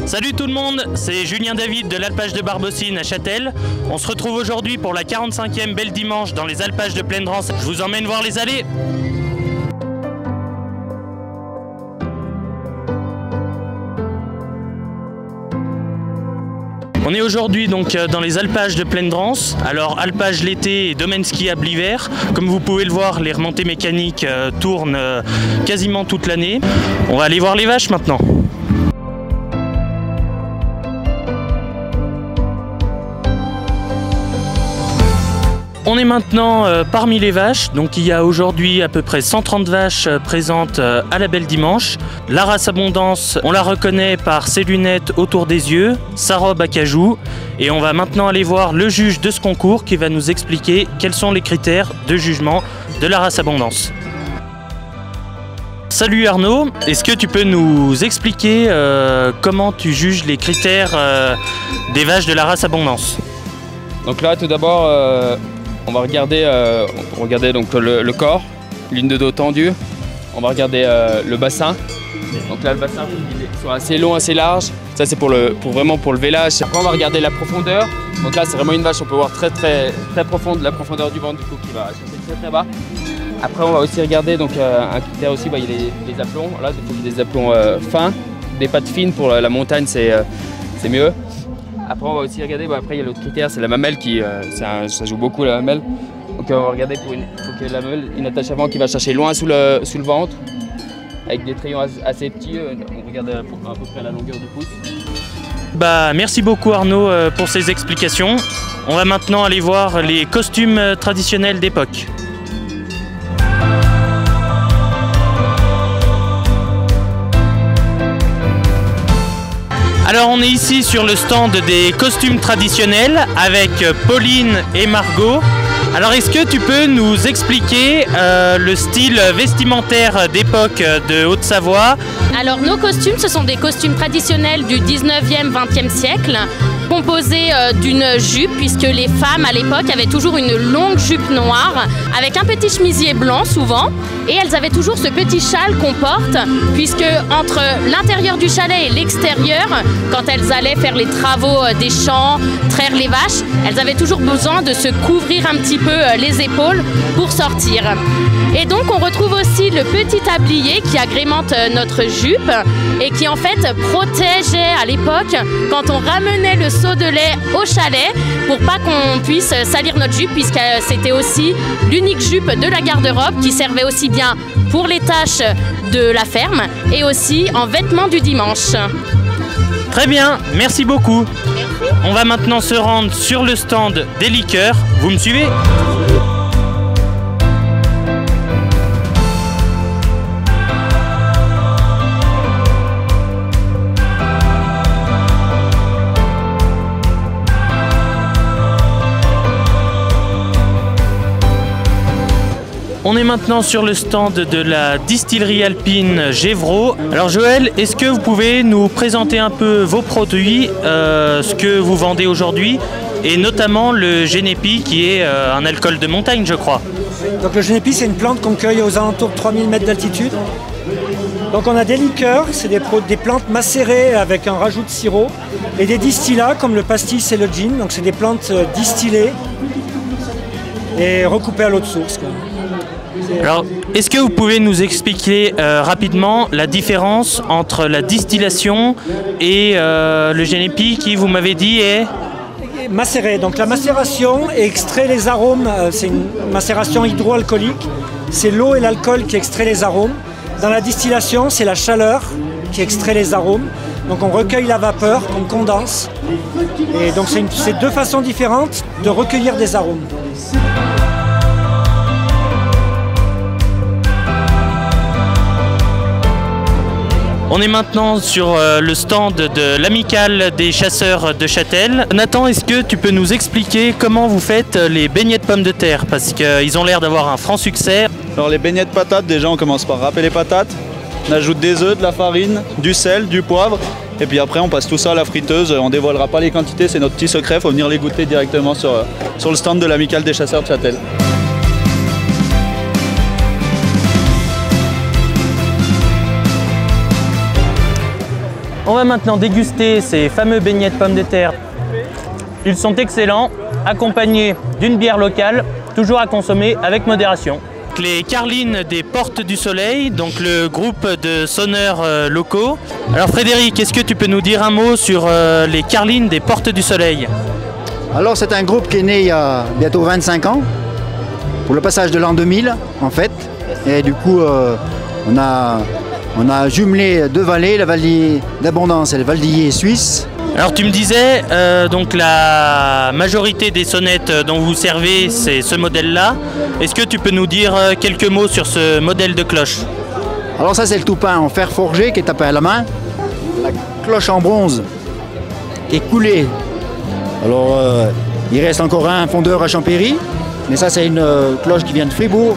Salut tout le monde, c'est Julien David de l'Alpage de Barbossine à Châtel. On se retrouve aujourd'hui pour la 45e Belle Dimanche dans les Alpages de Pleine-Dranse. Je vous emmène voir les allées. On est aujourd'hui donc dans les alpages de Pleine-Dranse. Alors alpage l'été et domaine skiable l'hiver. Comme vous pouvez le voir, les remontées mécaniques tournent quasiment toute l'année. On va aller voir les vaches maintenant. On est maintenant parmi les vaches, donc il y a aujourd'hui à peu près 130 vaches présentes à la Belle Dimanche. La race Abondance, on la reconnaît par ses lunettes autour des yeux, sa robe à cajou, et on va maintenant aller voir le juge de ce concours qui va nous expliquer quels sont les critères de jugement de la race Abondance. Salut Arnaud, est-ce que tu peux nous expliquer comment tu juges les critères des vaches de la race Abondance? Donc là tout d'abord on va regarder, donc le corps, ligne de dos tendue. On va regarder le bassin. Donc là le bassin il soit assez long, assez large. Ça c'est vraiment pour le vélage. Après on va regarder la profondeur. Donc là c'est vraiment une vache, on peut voir très profonde la profondeur du ventre du coup qui va chercher très bas. Après on va aussi regarder donc un critère aussi, il y a les aplombs. Là il y a des aplombs fins, des pattes fines pour la montagne c'est mieux. Après on va aussi regarder, après il y a l'autre critère, c'est la mamelle qui, ça joue beaucoup la mamelle. Donc on va regarder pour faut que la mamelle, une attache avant qui va chercher loin sous le ventre, avec des trayons assez petits, on regarde à peu près la longueur du pouce. Merci beaucoup Arnaud pour ces explications. On va maintenant aller voir les costumes traditionnels d'époque. Alors on est ici sur le stand des costumes traditionnels avec Pauline et Margot. Alors est-ce que tu peux nous expliquer le style vestimentaire d'époque de Haute-Savoie? Alors nos costumes, ce sont des costumes traditionnels du 19e, 20e siècle, composés d'une jupe, puisque les femmes à l'époque avaient toujours une longue jupe noire avec un petit chemisier blanc souvent, et elles avaient toujours ce petit châle qu'on porte, puisque entre l'intérieur du chalet et l'extérieur, quand elles allaient faire les travaux des champs, traire les vaches, elles avaient toujours besoin de se couvrir un petit peu les épaules pour sortir. Et donc on retrouve aussi le petit tablier qui agrémente notre jupe et qui en fait protégeait à l'époque quand on ramenait le seau de lait au chalet pour pas qu'on puisse salir notre jupe, puisque c'était aussi l'unique jupe de la garde-robe qui servait aussi bien pour les tâches de la ferme et aussi en vêtements du dimanche. Très bien, merci beaucoup. Merci. On va maintenant se rendre sur le stand des liqueurs. Vous me suivez ? On est maintenant sur le stand de la distillerie alpine Gévreau. Alors Joël, est-ce que vous pouvez nous présenter un peu vos produits, ce que vous vendez aujourd'hui, et notamment le Génépi qui est un alcool de montagne je crois? Donc le Génépi c'est une plante qu'on cueille aux alentours de 3000 mètres d'altitude. Donc on a des liqueurs, c'est des plantes macérées avec un rajout de sirop, et des distillats comme le pastis et le gin, donc c'est des plantes distillées et recoupées à l'eau de source, quoi. Alors, est-ce que vous pouvez nous expliquer rapidement la différence entre la distillation et le Génépi qui, vous m'avez dit, est macéré? Donc la macération extrait les arômes, c'est une macération hydroalcoolique, c'est l'eau et l'alcool qui extrait les arômes. Dans la distillation, c'est la chaleur qui extrait les arômes. Donc on recueille la vapeur qu'on condense. Et donc c'est deux façons différentes de recueillir des arômes. On est maintenant sur le stand de l'Amicale des chasseurs de Châtel. Nathan, est-ce que tu peux nous expliquer comment vous faites les beignets de pommes de terre? Parce qu'ils ont l'air d'avoir un franc succès. Alors les beignets de patates, déjà on commence par râper les patates. On ajoute des œufs, de la farine, du sel, du poivre. Et puis après on passe tout ça à la friteuse. On ne dévoilera pas les quantités, c'est notre petit secret. Il faut venir les goûter directement sur le stand de l'Amicale des chasseurs de Châtel. On va maintenant déguster ces fameux beignets de pommes de terre. Ils sont excellents, accompagnés d'une bière locale, toujours à consommer avec modération. Les Carlines des Portes du Soleil, donc le groupe de sonneurs locaux. Alors Frédéric, est-ce que tu peux nous dire un mot sur les Carlines des Portes du Soleil? Alors c'est un groupe qui est né il y a bientôt 25 ans, pour le passage de l'an 2000 en fait. Et du coup on a jumelé deux vallées, la vallée d'Abondance et le Valdillier suisse. Alors tu me disais, donc la majorité des sonnettes dont vous servez, c'est ce modèle-là. Est-ce que tu peux nous dire quelques mots sur ce modèle de cloche? Alors ça c'est le toupin en fer forgé qui est tapé à la main. La cloche en bronze qui est coulée. Alors il reste encore un fondeur à Champéry, mais ça c'est une cloche qui vient de Fribourg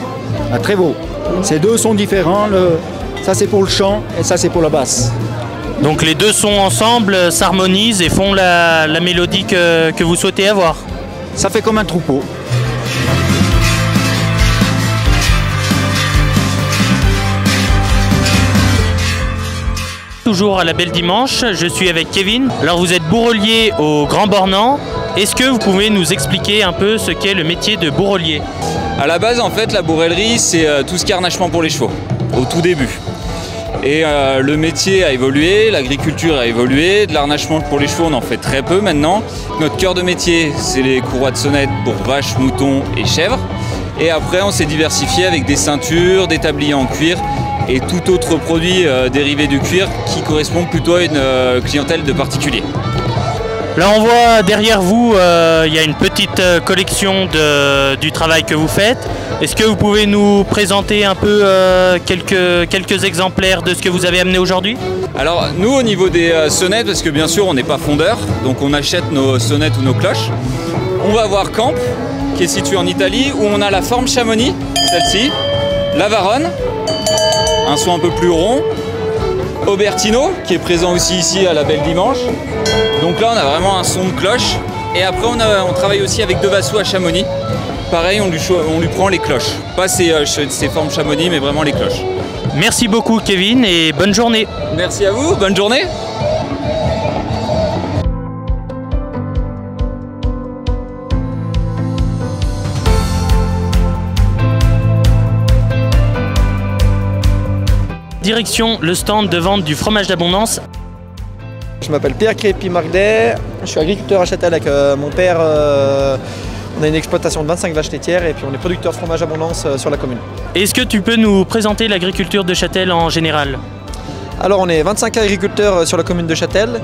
à Trévaux. Ces deux sont différents, ça c'est pour le chant et ça c'est pour la basse. Donc les deux sons ensemble s'harmonisent et font la mélodie que vous souhaitez avoir. Ça fait comme un troupeau. Toujours à la Belle Dimanche, je suis avec Kevin. Alors vous êtes bourrelier au Grand Bornand. Est-ce que vous pouvez nous expliquer un peu ce qu'est le métier de bourrelier? À la base, en fait, la bourrellerie, c'est tout ce qui est harnachement pour les chevaux, au tout début. Et le métier a évolué, l'agriculture a évolué, de l'harnachement pour les chevaux on en fait très peu maintenant. Notre cœur de métier c'est les courroies de sonnette pour vaches, moutons et chèvres. Et après on s'est diversifié avec des ceintures, des tabliers en cuir et tout autre produit dérivé du cuir qui correspond plutôt à une clientèle de particuliers. Là on voit derrière vous, il y a une petite collection du travail que vous faites. Est-ce que vous pouvez nous présenter un peu quelques exemplaires de ce que vous avez amené aujourd'hui? Alors nous au niveau des sonnettes, parce que bien sûr on n'est pas fondeur, donc on achète nos sonnettes ou nos cloches. On va avoir Camp, qui est situé en Italie, où on a la forme Chamonix, celle-ci, la Varonne, un son un peu plus rond, Aubertino, qui est présent aussi ici à la Belle Dimanche. Donc là on a vraiment un son de cloche. Et après on travaille aussi avec Devassou à Chamonix. Pareil, on lui prend les cloches. Pas ces formes Chamonix, mais vraiment les cloches. Merci beaucoup Kevin et bonne journée. Merci à vous, bonne journée. Direction le stand de vente du fromage d'Abondance. Je m'appelle Pierre Crépi-Mardet, je suis agriculteur à Châtel avec mon père. On a une exploitation de 25 vaches laitières et puis on est producteur de fromage Abondance sur la commune. Est-ce que tu peux nous présenter l'agriculture de Châtel en général? Alors on est 25 agriculteurs sur la commune de Châtel,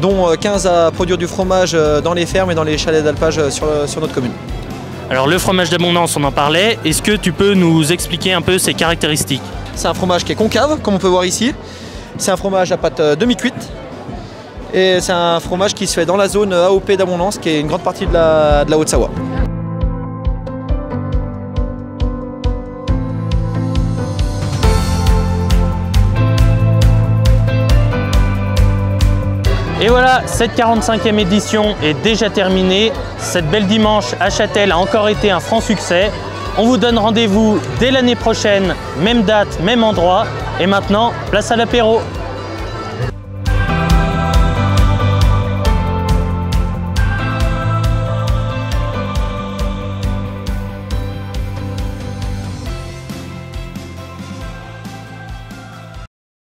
dont 15 à produire du fromage dans les fermes et dans les chalets d'alpage sur notre commune. Alors le fromage d'Abondance, on en parlait. Est-ce que tu peux nous expliquer un peu ses caractéristiques? C'est un fromage qui est concave, comme on peut voir ici. C'est un fromage à pâte demi-cuite. Et c'est un fromage qui se fait dans la zone AOP d'Abondance, qui est une grande partie de la Haute-Savoie. Et voilà, cette 45e édition est déjà terminée. Cette Belle Dimanche à Châtel a encore été un franc succès. On vous donne rendez-vous dès l'année prochaine, même date, même endroit. Et maintenant, place à l'apéro.